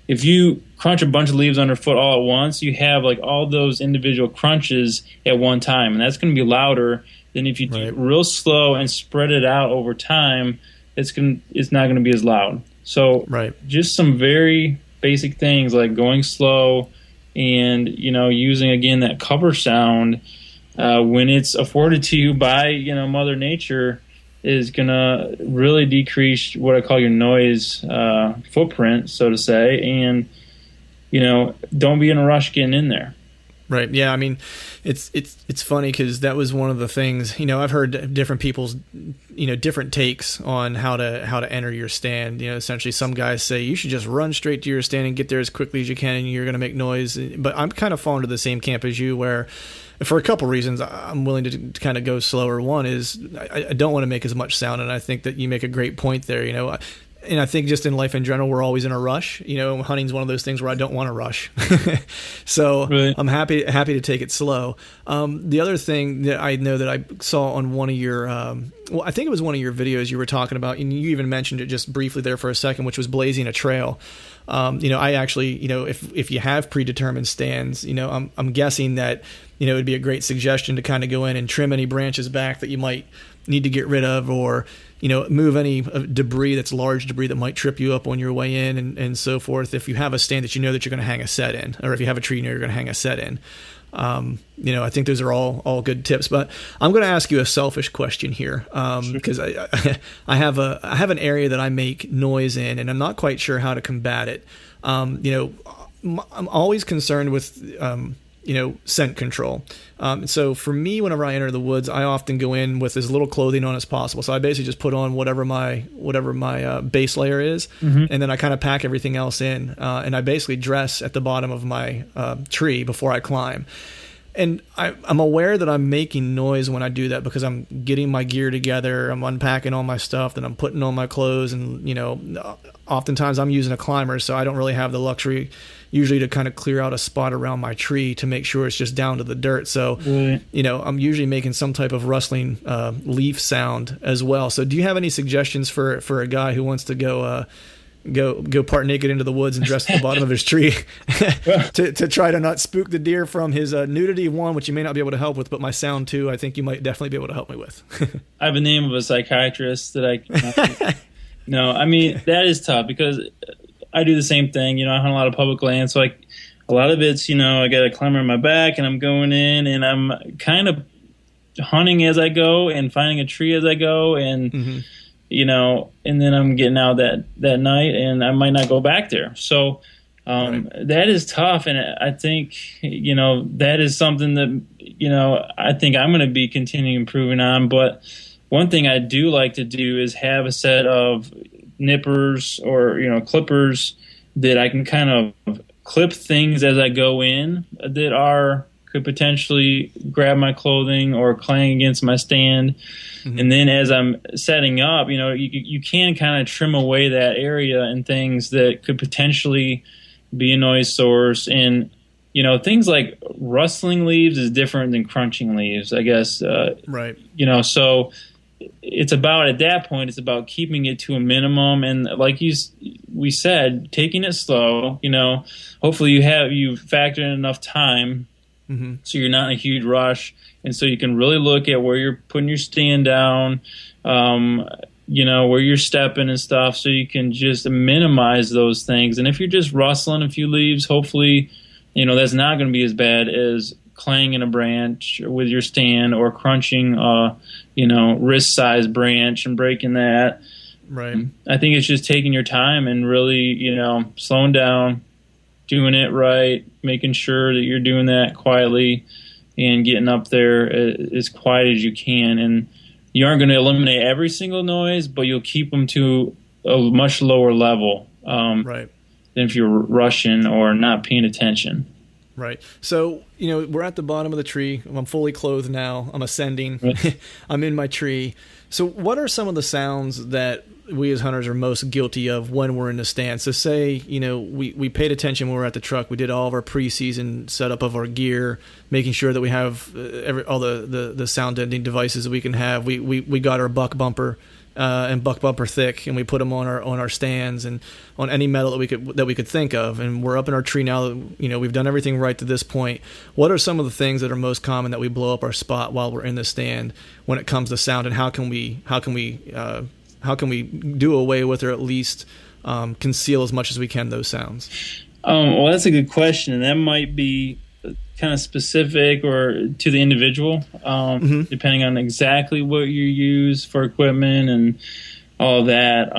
if you crunch a bunch of leaves underfoot all at once, you have like all those individual crunches at one time, and that's going to be louder than if you do it real slow and spread it out over time. It's not going to be as loud. So just some very basic things like going slow and using again that cover sound when it's afforded to you by Mother Nature is going to really decrease what I call your noise footprint, so to say, and don't be in a rush getting in there. Right. Yeah. I mean, it's funny because that was one of the things, I've heard different people's, different takes on how to enter your stand. Essentially some guys say you should just run straight to your stand and get there as quickly as you can and you're going to make noise. But I'm kind of falling to the same camp as you, where for a couple reasons I'm willing to kind of go slower. One is I don't want to make as much sound. And I think that you make a great point there. And I think just in life in general, we're always in a rush. Hunting's one of those things where I don't want to rush. So right. I'm happy to take it slow. The other thing that I know that I saw on one of your, I think it was one of your videos you were talking about, and you even mentioned it just briefly there for a second, which was blazing a trail. I actually, if you have predetermined stands, I'm guessing that, it'd be a great suggestion to kind of go in and trim any branches back that you might need to get rid of, or move any debris that's large debris that might trip you up on your way in, and so forth. If you have a stand that you know that you're going to hang a set in, or if you have a tree you're going to hang a set in, I think those are all good tips. But I'm going to ask you a selfish question here, because I have an area that I make noise in, and I'm not quite sure how to combat it. I'm always concerned with scent control. So for me, whenever I enter the woods, I often go in with as little clothing on as possible. So I basically just put on whatever my base layer is, and then I kind of pack everything else in, and I basically dress at the bottom of my tree before I climb. And I'm aware that I'm making noise when I do that because I'm getting my gear together, I'm unpacking all my stuff, then I'm putting on my clothes, and oftentimes I'm using a climber, so I don't really have the luxury usually to kind of clear out a spot around my tree to make sure it's just down to the dirt. So, I'm usually making some type of rustling leaf sound as well. So do you have any suggestions for a guy who wants to go part naked into the woods and dress at the bottom of his tree to try to not spook the deer from his nudity, one, which you may not be able to help with, but my sound too, I think you might definitely be able to help me with. I have a name of a psychiatrist that I no, I mean, that is tough because I do the same thing. I hunt a lot of public land, so a lot of it's, I got a climber on my back and I'm going in and I'm kind of hunting as I go and finding a tree as I go, and and then I'm getting out that night and I might not go back there. So that is tough, and I think that is something that I think I'm going to be continuing improving on. But one thing I do like to do is have a set of nippers or clippers that I can kind of clip things as I go in that could potentially grab my clothing or clang against my stand. And then as I'm setting up, you can kind of trim away that area and things that could potentially be a noise source. And things like rustling leaves is different than crunching leaves, I guess. Right. So it's about, at that point, it's about keeping it to a minimum, and like we said, taking it slow. Hopefully you factor in enough time so you're not in a huge rush, and so you can really look at where you're putting your stand down, where you're stepping and stuff, so you can just minimize those things. And if you're just rustling a few leaves, hopefully that's not going to be as bad as clanging a branch with your stand or crunching wrist-sized branch and breaking that. Right. I think it's just taking your time and really, slowing down, doing it right, making sure that you're doing that quietly and getting up there as quiet as you can. And you aren't going to eliminate every single noise, but you'll keep them to a much lower level than if you're rushing or not paying attention. Right. So, we're at the bottom of the tree. I'm fully clothed now. I'm ascending. Right. I'm in my tree. So what are some of the sounds that we as hunters are most guilty of when we're in the stand? So say, we paid attention when we were at the truck. We did all of our preseason setup of our gear, making sure that we have all the sound deadening devices that we can have. We got our buck bumper and buck bumper thick, and we put them on our stands and on any metal that we could think of. And we're up in our tree now. We've done everything right to this point. What are some of the things that are most common that we blow up our spot while we're in the stand when it comes to sound, and how can we do away with, or at least conceal as much as we can those sounds? Well, that's a good question, and that might be kind of specific or to the individual, depending on exactly what you use for equipment and all that.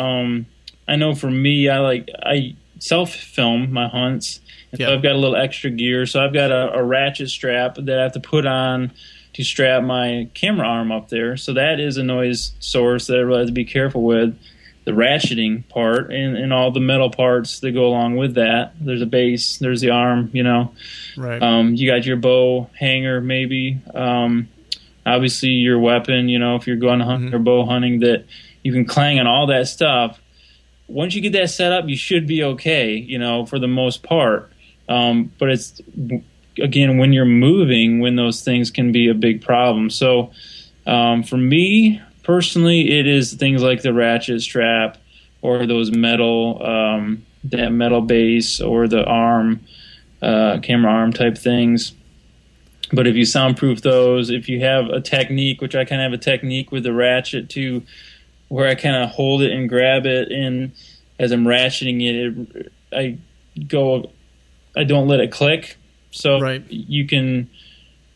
I know for me, I self-film my hunts, And Yeah. so I've got a little extra gear. So I've got a ratchet strap that I have to put on to strap my camera arm up there. So that is a noise source that I really have to be careful with. The ratcheting part and all the metal parts that go along with that. There's a base, there's the arm, Right. You got your bow hanger, maybe. Obviously, your weapon, if you're going hunting or bow hunting, that you can clang on all that stuff. Once you get that set up, you should be okay, for the most part. But it's, again, when you're moving, when those things can be a big problem. So for me, personally, it is things like the ratchet strap or those metal, that metal base or the arm, camera arm type things. But if you soundproof those, if you have a technique, which I kind of have a technique with the ratchet too, where I kind of hold it and grab it, and as I'm ratcheting it, I don't let it click. So Right. you can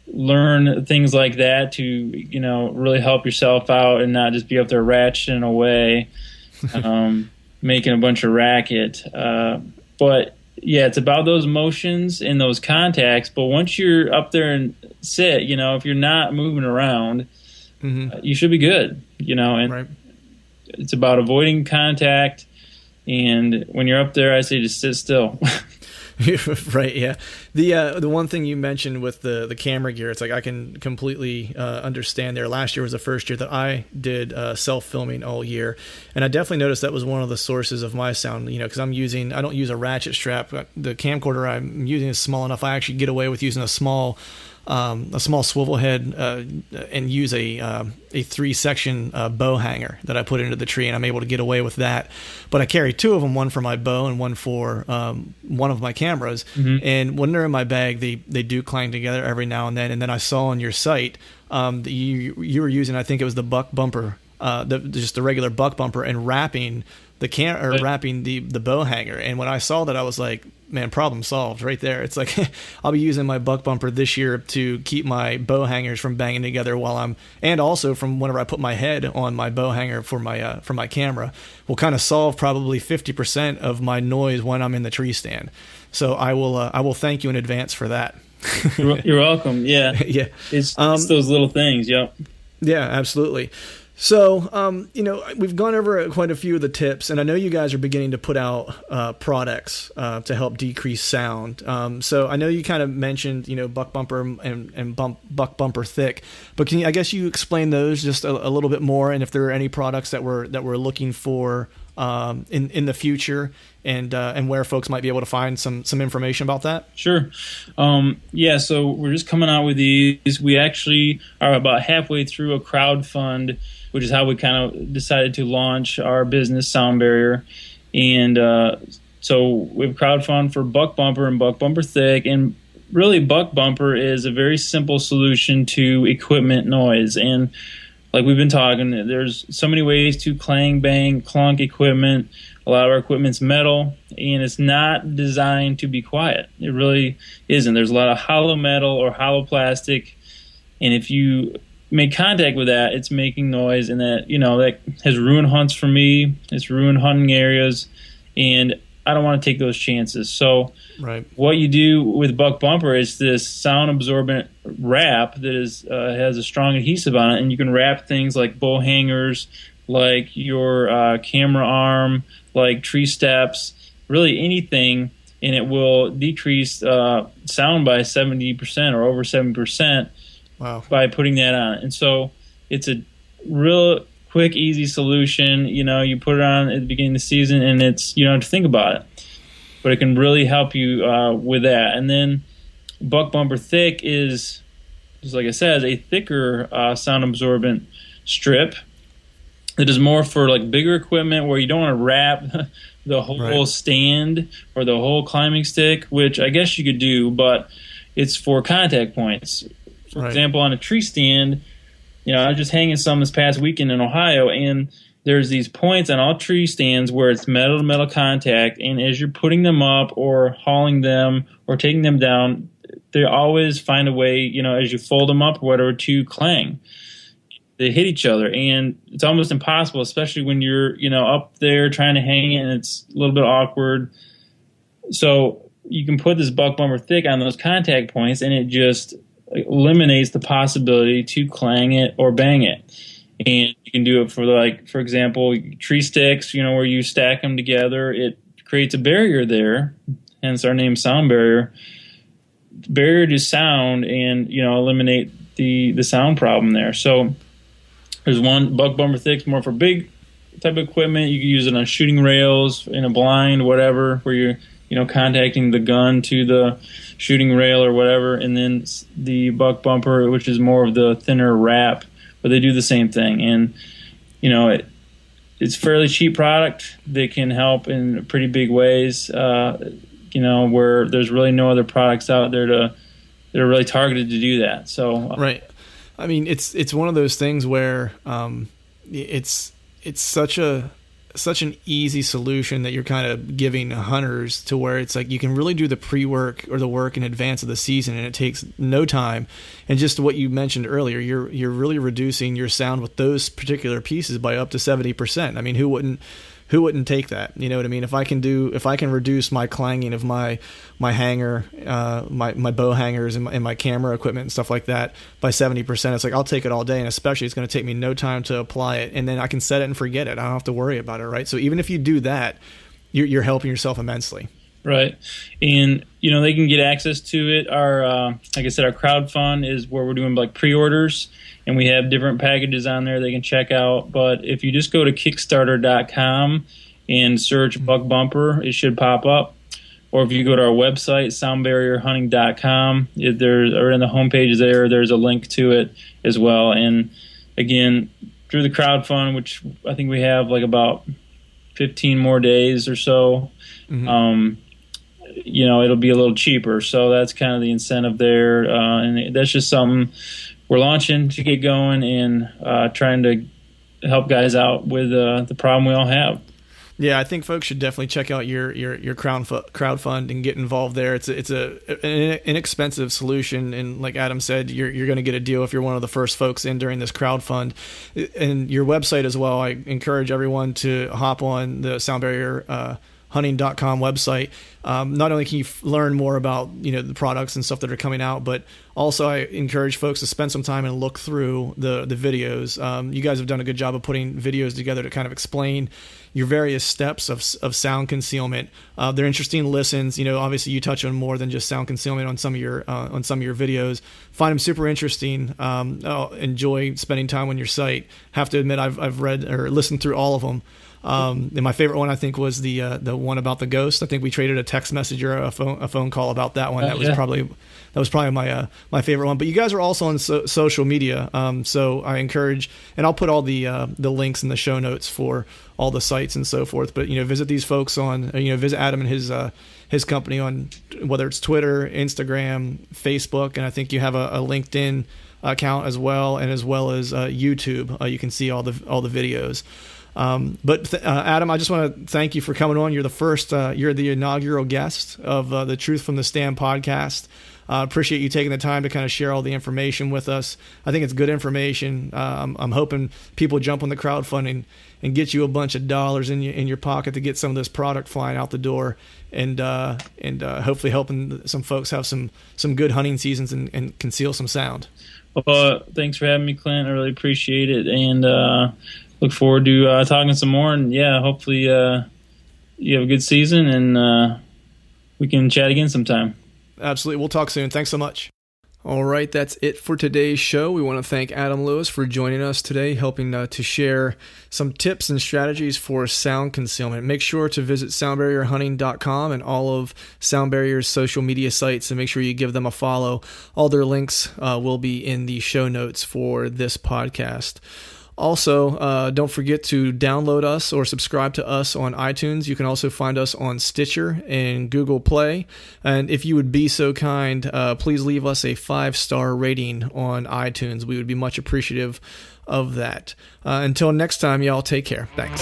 learn things like that to, really help yourself out and not just be up there ratcheting away, making a bunch of racket. But yeah, it's about those motions and those contacts. But once you're up there and sit, if you're not moving around, you should be good, and Right. it's about avoiding contact. And when you're up there, I say just sit still. Right, yeah. The one thing you mentioned with the camera gear, it's like I can completely understand there. Last year was the first year that I did self-filming all year, and I definitely noticed that was one of the sources of my sound, because I don't use a ratchet strap. The camcorder I'm using is small enough I actually get away with using a small swivel head and use a 3-section bow hanger that I put into the tree, and I'm able to get away with that. But I carry 2 of them, one for my bow and one for one of my cameras. And when they're in my bag, they do clang together every now and then. And then I saw on your site that you were using, I think it was the buck bumper, just the regular buck bumper, and wrapping wrapping the bow hanger. And when I saw that, I was like, man, problem solved right there. It's like I'll be using my buck bumper this year to keep my bow hangers from banging together and also from whenever I put my head on my bow hanger for my camera, will kind of solve probably 50% of my noise when I'm in the tree stand. So I will thank you in advance for that. You're welcome. Yeah. Yeah. It's those little things. Yep. Yeah, absolutely. So, we've gone over quite a few of the tips, and I know you guys are beginning to put out products to help decrease sound. So I know you kind of mentioned, buck bumper and buck bumper thick, but can you explain those just a little bit more, and if there are any products that we're looking for in the future, and where folks might be able to find some information about that? Sure. So we're just coming out with these. We actually are about halfway through a crowdfund, which is how we kind of decided to launch our business, Sound Barrier. And so we have crowdfund for buck bumper and buck bumper thick. And really, buck bumper is a very simple solution to equipment noise. And like we've been talking, there's so many ways to clang, bang, clunk equipment. A lot of our equipment's metal, and it's not designed to be quiet. It really isn't. There's a lot of hollow metal or hollow plastic, and if you make contact with that, it's making noise, and that has ruined hunts for me. It's ruined hunting areas, and I don't want to take those chances. So right. What you do with buck bumper is this sound absorbent wrap that has a strong adhesive on it, and you can wrap things like bow hangers, like your camera arm, like tree steps, really anything, and it will decrease sound by 70% or over 7%. Wow. By putting that on. And so it's a real quick, easy solution. You put it on at the beginning of the season, and you don't have to think about it. But it can really help you with that. And then buck bumper thick is, just like I said, a thicker sound absorbent strip. It is more for like bigger equipment where you don't want to wrap the whole stand or the whole climbing stick, which I guess you could do, but it's for contact points. For example, on a tree stand, I was just hanging some this past weekend in Ohio, and there's these points on all tree stands where it's metal to metal contact, and as you're putting them up or hauling them or taking them down, they always find a way, as you fold them up or whatever, to clang. They hit each other, and it's almost impossible, especially when you're, up there trying to hang it, and it's a little bit awkward. So you can put this buck bumper thick on those contact points, and it just eliminates the possibility to clang it or bang it. And you can do it for example, tree sticks, where you stack them together. It creates a barrier there, hence our name Sound Barrier. Barrier to sound, and eliminate the sound problem there. So there's one buck bumper thick, more for big type of equipment. You can use it on shooting rails, in a blind, whatever, where you're contacting the gun to the shooting rail or whatever. And then the buck bumper, which is more of the thinner wrap, but they do the same thing. And it's fairly cheap product that can help in pretty big ways. Where there's really no other products out there that are really targeted to do that. So right. I mean, it's one of those things where it's such an easy solution that you're kind of giving hunters, to where it's like you can really do the pre-work or the work in advance of the season, and it takes no time. And just what you mentioned earlier, you're really reducing your sound with those particular pieces by up to 70%. I mean, who wouldn't take that? You know what I mean? If I can reduce my clanging of my hanger, my bow hangers and my camera equipment and stuff like that by 70%, it's like I'll take it all day. And especially it's going to take me no time to apply it, and then I can set it and forget it. I don't have to worry about it, right? So even if you do that, you're helping yourself immensely. Right. And, they can get access to it. Our, like I said, our crowdfund is where we're doing like pre-orders, and we have different packages on there they can check out. But if you just go to Kickstarter.com and search Buck Bumper, it should pop up. Or if you go to our website, soundbarrierhunting.com, or in the homepage there's a link to it as well. And again, through the crowdfund, which I think we have like about 15 more days or so, it'll be a little cheaper. So that's kind of the incentive there. And that's just something we're launching to get going, and trying to help guys out with the problem we all have. Yeah, I think folks should definitely check out your crowdfund and get involved there. It's an inexpensive solution, and like Adam said, you're going to get a deal if you're one of the first folks in during this crowdfund. And your website as well, I encourage everyone to hop on the Sound Barrier hunting.com website. Not only can you learn more about the products and stuff that are coming out, but also I encourage folks to spend some time and look through the videos. You guys have done a good job of putting videos together to kind of explain your various steps of sound concealment. They're interesting listens. Obviously you touch on more than just sound concealment on some of your videos. Find them super interesting. Enjoy spending time on your site. Have to admit I've read or listened through all of them. And my favorite one I think was the one about the ghost. I think we traded a text message or a phone call about that one. That was probably my favorite one. But you guys are also on social media, so I encourage, and I'll put all the links in the show notes for all the sites and so forth. But visit these folks on visit Adam and his company on whether it's Twitter, Instagram, Facebook, and I think you have a LinkedIn account as well, and as well as YouTube. You can see all the videos. But Adam, I just want to thank you for coming on. You're the inaugural guest of the Truth from the Stand podcast. Appreciate you taking the time to kind of share all the information with us. I think it's good information. I'm hoping people jump on the crowdfunding and get you a bunch of dollars in your pocket to get some of this product flying out the door, and hopefully helping some folks have some good hunting seasons and conceal some sound. Well, thanks for having me, Clint. I really appreciate it, and look forward to talking some more. And hopefully you have a good season, and we can chat again sometime. Absolutely. We'll talk soon. Thanks so much. All right, that's it for today's show. We want to thank Adam Lewis for joining us today, helping to share some tips and strategies for sound concealment. Make sure to visit soundbarrierhunting.com and all of Sound Barrier's social media sites, and make sure you give them a follow. All their links will be in the show notes for this podcast. Also, don't forget to download us or subscribe to us on iTunes. You can also find us on Stitcher and Google Play. And if you would be so kind, please leave us a 5-star rating on iTunes. We would be much appreciative of that. Until next time, y'all, take care. Thanks.